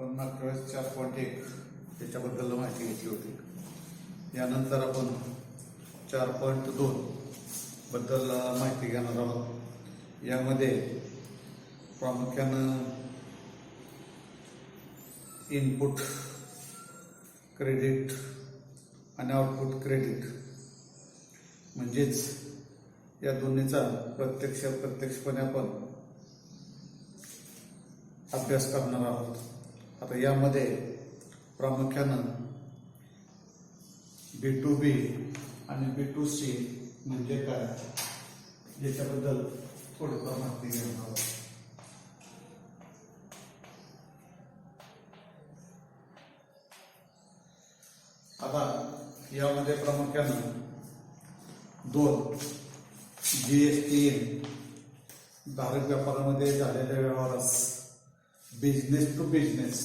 आपण मागच्या वेळेस 4.1 त्याच्याबद्दल माहिती घेतली होती. यानंतर आपण 4.2 बद्दल माहिती घेणार आहोत. यामध्ये प्रामुख्यानं इनपुट क्रेडिट आणि आउटपुट क्रेडिट म्हणजेच या दोन्हीचा प्रत्यक्षपणे आपण अभ्यास करणार आहोत. आता यामध्ये प्रामुख्यानं B2B आणि B2C म्हणजे काय याच्याबद्दल थोडीफार माहिती घेणार आहोत. आता यामध्ये प्रामुख्यानं दोन GST धारक व्यापारामध्ये झालेल्या व्यवहारास बिझनेस टू बिझनेस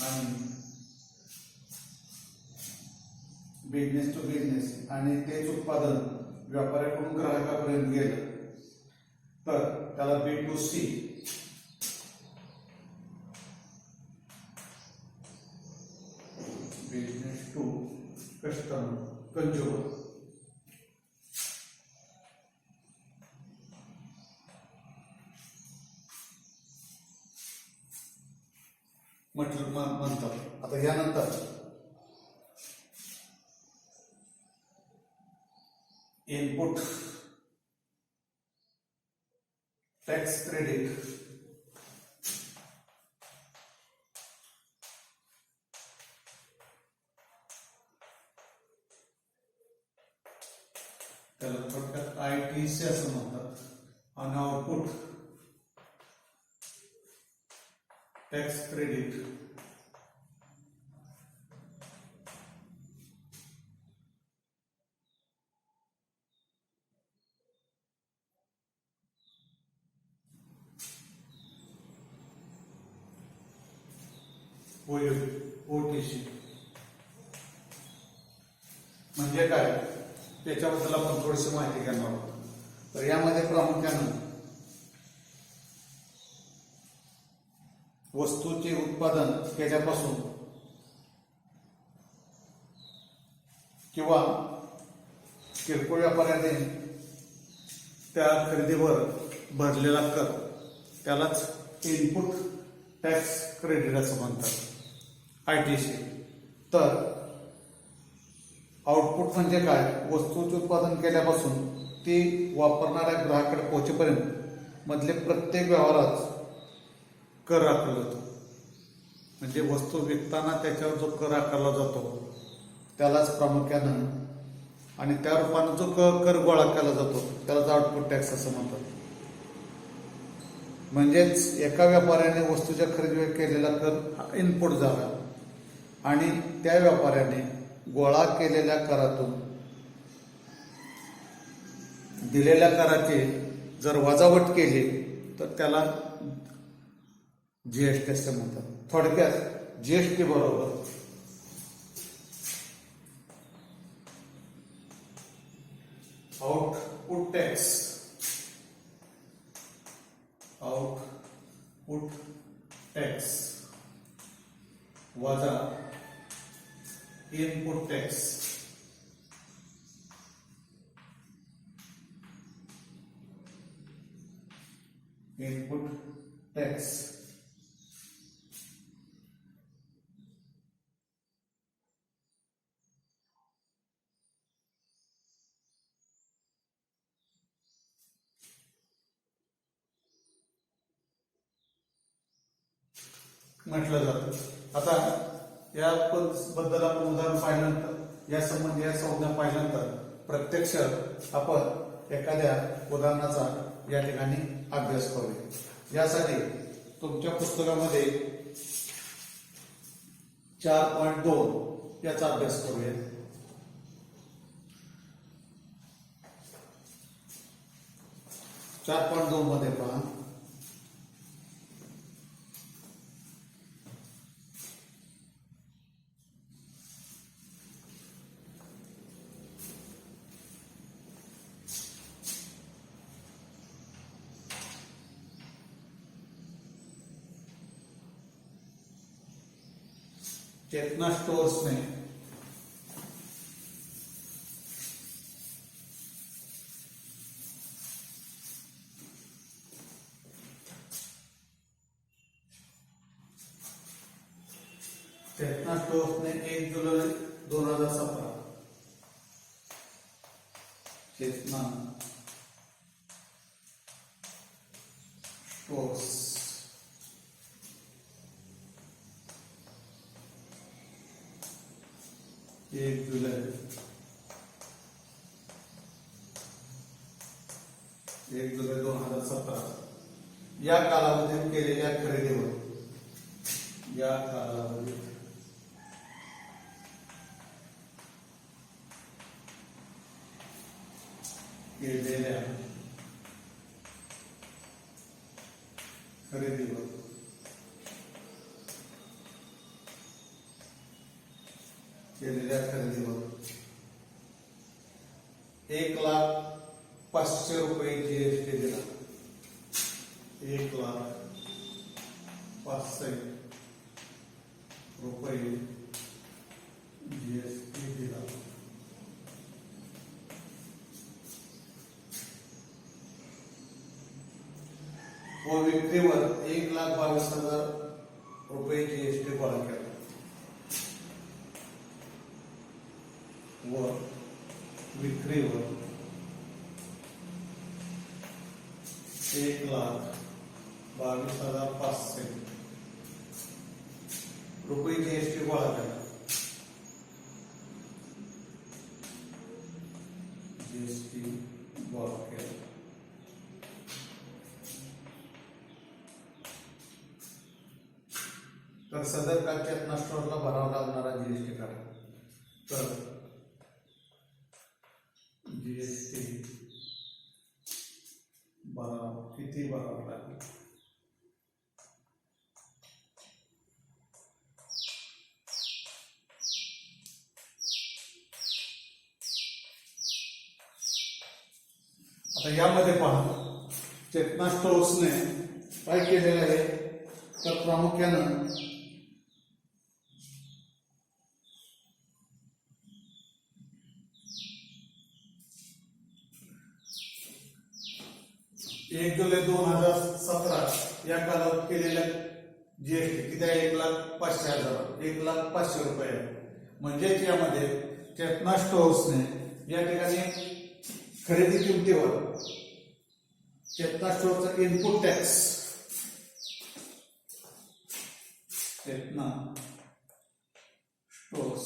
आणि बिझनेस टू बिझनेस आणि तेच उत्पादन व्यापाऱ्याकडून ग्राहकापर्यंत गेलं तर त्याला B2C बिझनेस टू कंज्युमर म्हणतात. आता यानंतर इनपुट टॅक्स क्रेडिट त्याला थोडक्यात ITC असं म्हणतात. आणि आउटपुट टॅक्स क्रेडिट OTC म्हणजे काय त्याच्याबद्दल आपण थोडीशी माहिती घेणार आहोत. तर यामध्ये प्रामुख्यानं वस्तूचे उत्पादन केल्यापासून किंवा किरकोळ व्यापाऱ्याने त्या खरेदीवर भरलेला कर त्यालाच इनपुट टॅक्स क्रेडिट असं म्हणतात, ITC. तर आउटपुट म्हणजे काय, वस्तूचे उत्पादन केल्यापासून ती वापरणाऱ्या ग्राहकाकडे पोहोचेपर्यंत मधले प्रत्येक व्यवहारात कर आकारला जातो. म्हणजे वस्तू विकताना त्याच्यावर जो कर आकारला जातो त्यालाच प्रामुख्यानं आणि त्या रूपानं जो कर गोळा केला जातो त्यालाच आउटपुट टॅक्स असं म्हणतात. म्हणजेच एका व्यापाऱ्याने वस्तूच्या खरेदीवर केलेला कर इनपुट झाला आणि त्या व्यापाऱ्याने गोळा केलेल्या करातून दिलेल्या कराची जर वजावट केली तर त्याला GST असं म्हणतात. थोडक्यात GST बरोबर आउटपुट टॅक्स वजा इनपुट टॅक्स म्हटलं जातं. आता या बद्दल आपण उदाहरण पाहिल्यानंतर या संज्ञा पाहिल्यानंतर प्रत्यक्ष आपण एखाद्या उदाहरणाचा या ठिकाणी अभ्यास करूया. यासाठी तुमच्या पुस्तकामध्ये 4.2 याचा अभ्यास करूया. 4.2 मध्ये पहा, चेतना स्टोर्स ने चेतना स्टोर्स ने 1 जुलै 2017 चेतना स्टोर्स 1 जुलै 2017 या कालावधीत केलेल्या खरेदीवर केलेल्या खरेदीवर 1,05,000 रुपये जीएसटी दिला. 1,05,000 रुपये जीएसटी दिला. व विक्रीवर 1,22,000 रुपये जीएसटी गोळा केला. व विक्रीवर 1,22,500 रुपये जीएसटी गोळा केला. जीएसटी गोळा केला. तर सदर का चेतना स्टोअरला भरावा लागणारा जीएसटी काढा. तर जीएसटी किती भरावं लागेल? आता यामध्ये पहा, चेतना स्टोर्सने काय केलेलं आहे तर प्रामुख्यानं 1 जुलै 2017 या कालावधीत केलेल्या जीएसटी किती आहे? 1,05,000 रुपये. म्हणजेच यामध्ये चेतना स्टोर्सने या ठिकाणी खरेदी किमतीवर चेतना स्टोअरचा इनपुट टॅक्स, चेतना स्टोर्स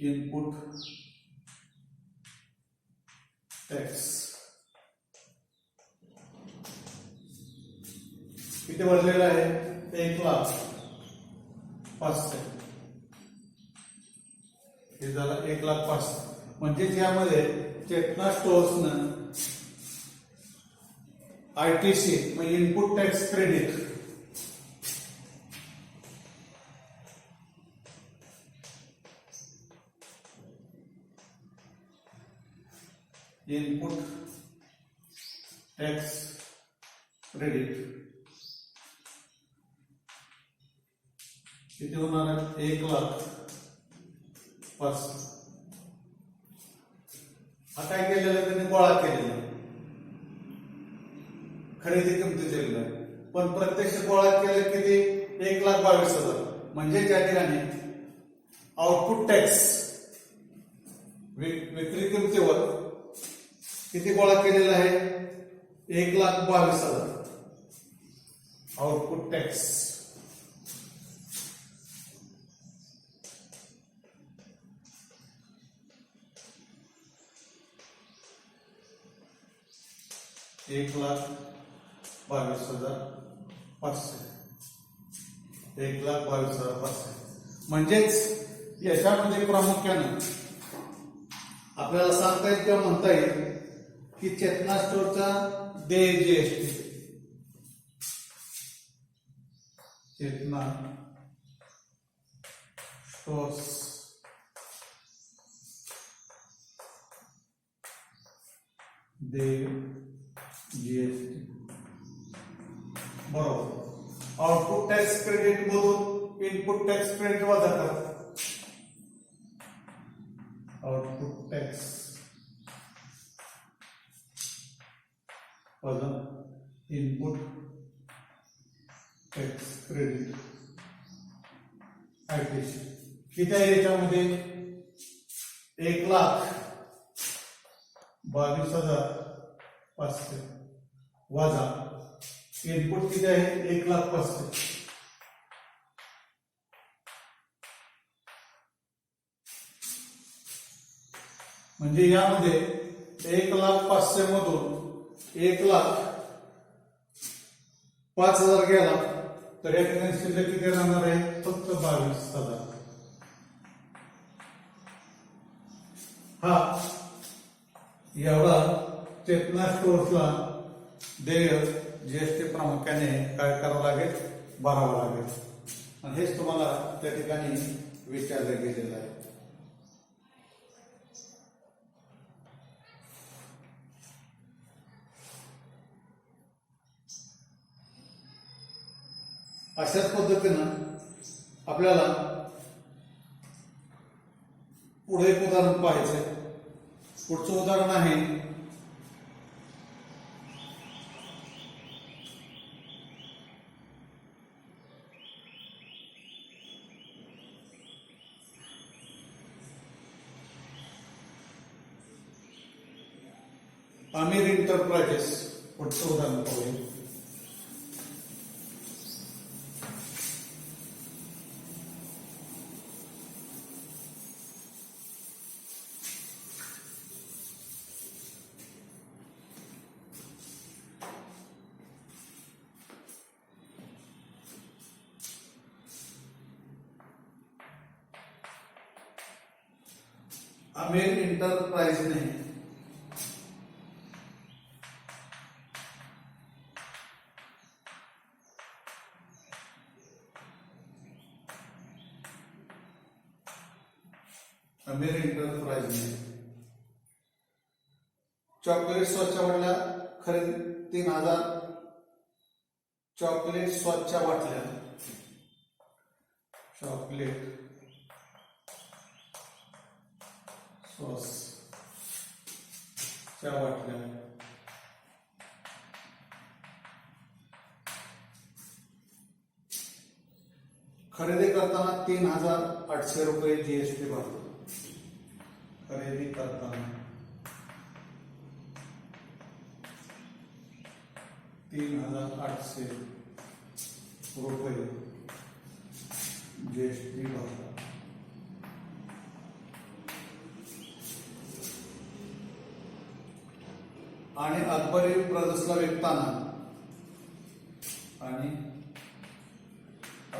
इनपुट टॅक्स किती भरलेला आहे? 1,05,000. हे झालं 1,05,000. म्हणजे यामध्ये चेतना स्टोर्सनं आयटीसी म्हणजे इनपुट टॅक्स क्रेडिट किती होणार आहे? 1,05,000. हा काय केलेला त्यांनी गोळा केलेला खरेदी किमतीचे, पण प्रत्यक्ष गोळा केलं किती? 1,22,000. म्हणजे त्या ठिकाणी आउटपुट टॅक्स विक्री किमतीवर किती गोळा केलेला आहे? 1,22,000 आउटपुट टॅक्स. $1,22,500 म्हणजेच याच्यामध्ये प्रामुख्यानं आपल्याला सांगता येईल किंवा म्हणता येईल की चेतना स्टोअरचा देय जीएसटी, चेतना स्टोअर्स देय जीएसटी बरोबर आउटपुट टॅक्स क्रेडिट मधून इनपुट टॅक्स क्रेडिट वजा करा. आउटपुट टॅक्स वजा इनपुट टॅक्स क्रेडिट आयटीसी किती आहे याच्यामध्ये 1,22,500 वजा इनपुट किती आहे 1,05,000. म्हणजे यामध्ये 1,05,000 मधून 1,05,000 गेला तर या ठिकाणी शिल्लक किती राहणार आहे फक्त 22,000. हा एवढा चेतना स्टोअर्सला देय जीएसटी प्रामुख्याने काय करावं लागेल भरावं लागेल आणि हेच तुम्हाला त्या ठिकाणी विचारलं गेलेलं आहे. अशाच पद्धतीनं आपल्याला पुढे एक उदाहरण पाहायचंय. पुढचं उदाहरण आहे आमिर एंटरप्राइजेस. पुढचं उदाहरण पाहूया. आमिर एंटरप्राइजने चॉकलेट स्वच्छ बाटल्या खरेदी 3,000 चॉकलेट स्वच्छ बाटल्या चॉकलेट स्वच्छच्या बाटल्या खरेदी करताना 3,800 रुपये जीएसटी भरतो. खरेदी करताना 3,800 रुपये जीएसटी भरतो. आणि अकबरी ब्रदर्सला विकताना आणि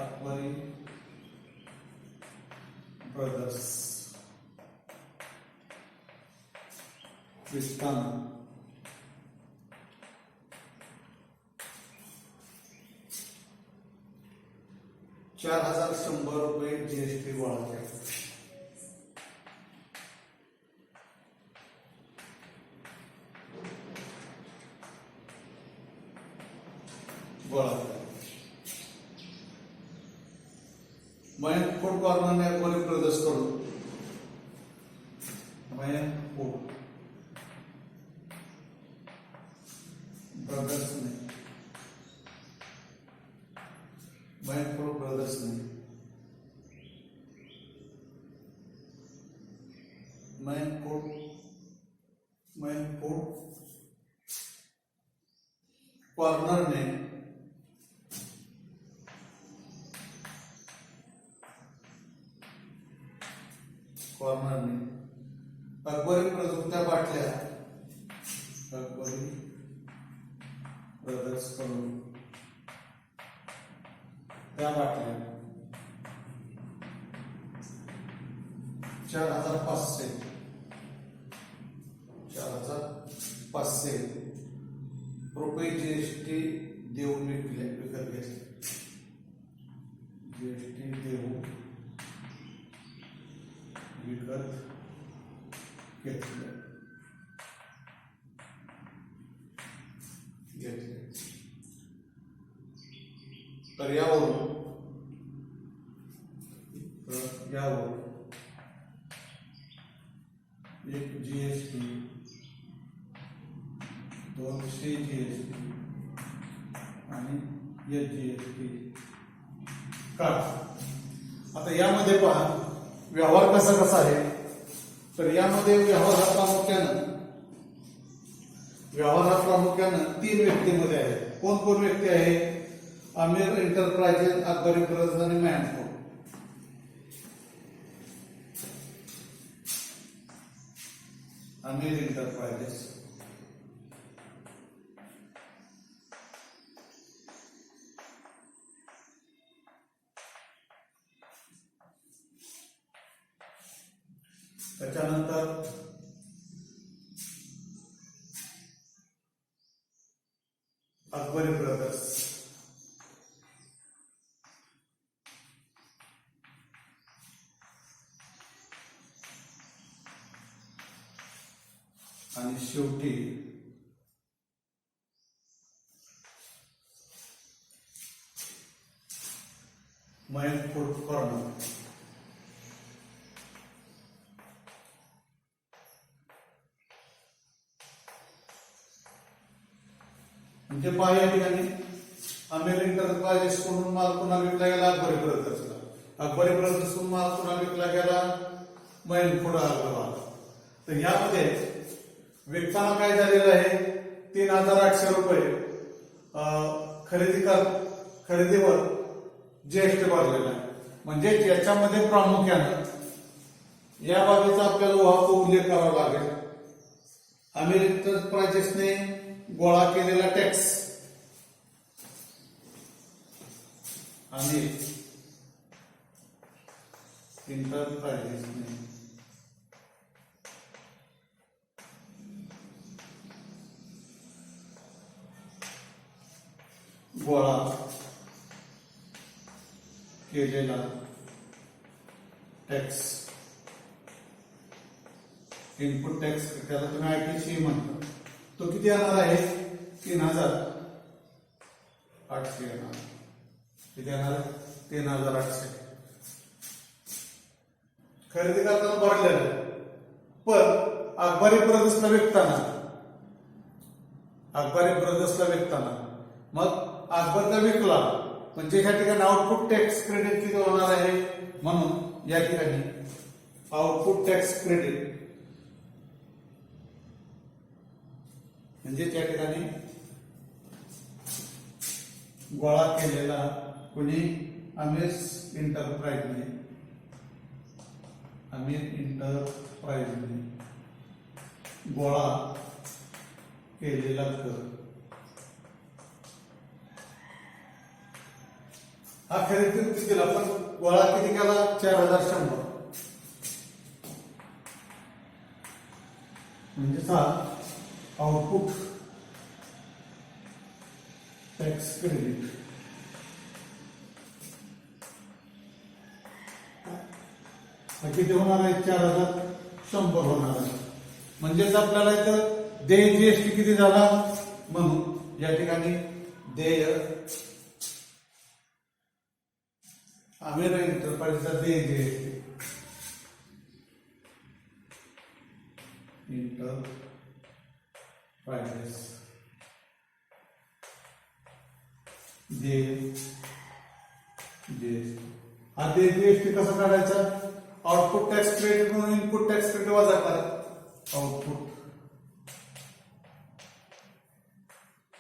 अकबरी ब्रदर्स विकताना 4,100 रुपये जीएसटी गोळा केला. मयंक फूड कॉर्नरने अकबरी ब्रदर्स कडून मयंक फूड ब्रदर्सने मयंक फूड ब्रदर्सने मयंक फूड कॉर्नरने अकबरी ब्रदर्स त्या बाटल्या अकबरी ब्रदर्स कडून त्या बाटल्या 4,500 रुपये जीएसटी देऊन विकत घेतले, जीएसटी देऊन विकत घेतले. तर यावरून एक जीएसटी, 200 जीएसटी आणि एक जीएसटी काढ. आता यामध्ये पहा व्यवहार कसा आहे. तर यामध्ये व्यवहार हा प्रामुख्यानं 3 व्यक्तीमध्ये आहे. कोण व्यक्ती आहे? आमिर एंटरप्राइजेस, अकबरी ब्रदर्स आणि मॅनफोर्ड. आमिर एंटरप्राइजेस, त्याच्यानंतर अकबरी ब्रदर्स, आणि शेवटी मॅनफोर्ड कॉर्नर. म्हणजे पहा या ठिकाणी आमिर एंटरप्राइजेस कडून माल पुन्हा विकला गेला अकबरी ब्रदर्सला, अकबरी ब्रदर्स कडून माल पुन्हा विकला गेला मॅनफोर्ड कॉर्नरला. तर यामध्ये विकताना काय झालेलं आहे? 3,800 रुपये खरेदीवर जीएसटी भरलेला आहे. म्हणजे याच्यामध्ये प्रामुख्यानं या बाबीचा आपल्याला उल्लेख करावा लागेल. आमिर एंटरप्राइजेसने गोळा केलेला टॅक्स, आमिर एंटरप्राइजेसने गोळा केलेला टॅक्स, इनपुट टॅक्स, त्याला तुम्ही ITC म्हणता, तो किती येणार आहे? 3,800 येणार. किती येणार? 3,800 खरेदी करताना भरलेलं. पण अकबरी ब्रदर्सला विकताना मग अकबरचा विकला म्हणजे या ठिकाणी आउटपुट टॅक्स क्रेडिट किती होणार आहे? म्हणून या ठिकाणी आउटपुट टॅक्स क्रेडिट म्हणजे त्या ठिकाणी गोळा केलेला कोणी आमिर एंटरप्राइजने गोळा केलेला कर हा खरेदी किती केला? पण गोळा किती केला? 4,100. म्हणजे हा आउटपुट टॅक्स क्रेडिट किती होणार आहे? 4,100 होणार आहे. म्हणजेच आपल्याला इथं देय जीएसटी किती झाला? म्हणून या ठिकाणी देय आमिर एंटरप्राइजेसचा देय जीएसटी एंटरप्राइजेस देय जीएसटी. हा देय जीएसटी कसा काढायचा? आउटपुट टॅक्स क्रेडिट म्हणून इनपुट टॅक्स क्रेडिट वजा करा. आउटपुट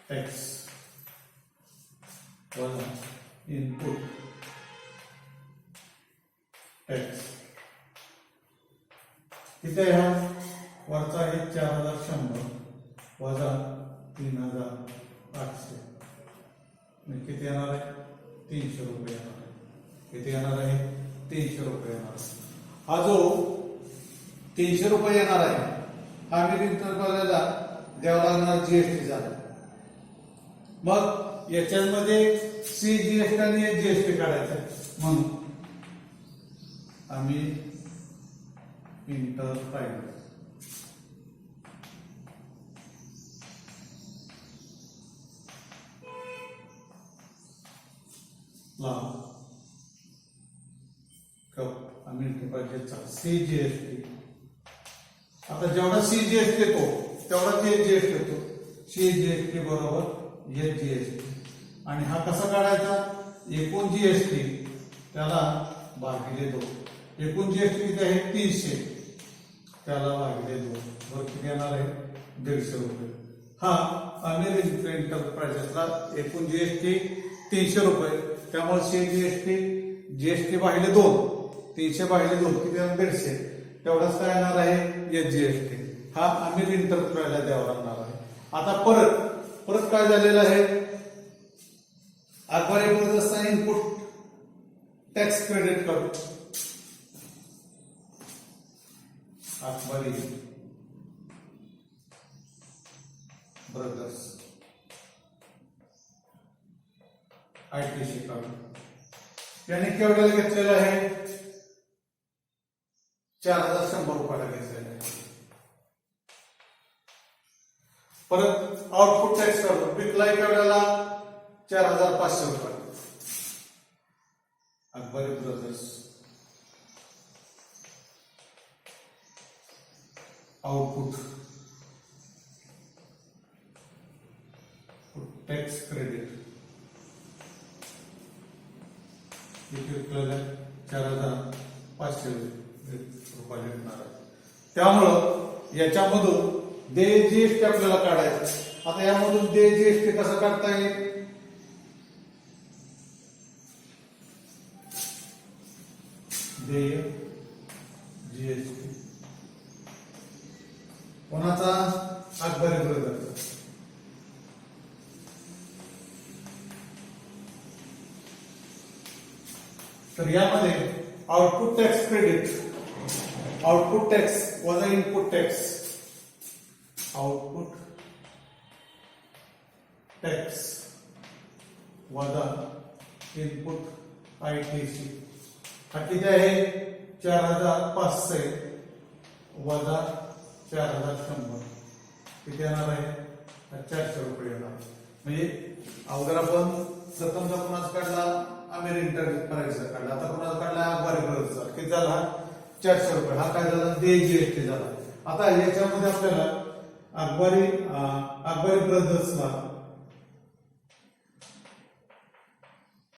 टॅक्स वजा इनपुट टॅक्स किती आहे? हा वरचा आहे 4,100 वजा 3,800 किती येणार आहे? 300 रुपये येणार आहे. किती येणार आहे? 300 रुपये येणार आहे. हा जो 300 रुपये येणार आहे आमिर एंटरप्राइजेसला द्यावा लागणार जीएसटी झाला. मग याच्यामध्ये सीजीएसटी आणि एचजीएसटी काढायचा म्हणून आम्ही इंटरप्राइज ला आम्ही इंटरप्राइजेसचा सीजीएसटी. आता जेवढा सीजीएसटी येतो तेवढा एचजीएसटी येतो. सीजीएसटी बरोबर एचजीएसटी. आणि हा कसा काढायचा? एकूण जीएसटी त्याला भागिले 2. एकूण जीएसटी किती आहे? 300. त्याला भागिले 2 बरोबर किती येणार आहे? 150 रुपये. हा अमेरिकन एंटरप्राइजेसला एकूण जीएसटी 300 रुपये. त्यामुळे सीजीएसटी जीएसटी भागिले 2. 300 भागिले 2 किती येणार? 150. तेवढाच काय येणार आहे? एचजीएसटी. हा अमेरिकन एंटरप्राइजला द्यावा लागणार आहे. आता परत काय झालेलं आहे? अकबरी ब्रदर्सचा इनपुट टॅक्स क्रेडिट करू. अकबरी ब्रदर्स आयटीसी काढू. याने केवढ्याला घेतलेलं आहे? 4100 रुपयाला घेतलेलं आहे. परत आउटपुट टॅक्स काढू. विकलाय केवढ्याला? 4500 रुपये. Akbari brothers output tax credit किती विकलेलं? 4500 रुपये विकणार आहे. त्यामुळं याच्यामधून देय जीएसटी आपल्याला काढायचं. आता यामधून देय जीएसटी कसं काढता येईल? देय जीएसटी कोणाचा? अकबरी ब्रदर्स. तर यामध्ये output tax credit, output tax वजा इनपुट टॅक्स, आउटपुट टॅक्स वजा इनपुट आयटीसी. हा किती आहे? 4500 वजा 4100 किती येणार आहे? 400 रुपये येणार. म्हणजे अगोदर आपण प्रथम कुणाचा काढला? अमेरिकन एंटरप्राइजचा काढला. आता कुणाचा काढला? अकबरी ब्रदर्सचा. किती झाला? 400 रुपये. हा काय झाला? देय जीएसटी झाला. आता याच्यामध्ये आपल्याला अकबरी ब्रदर्सला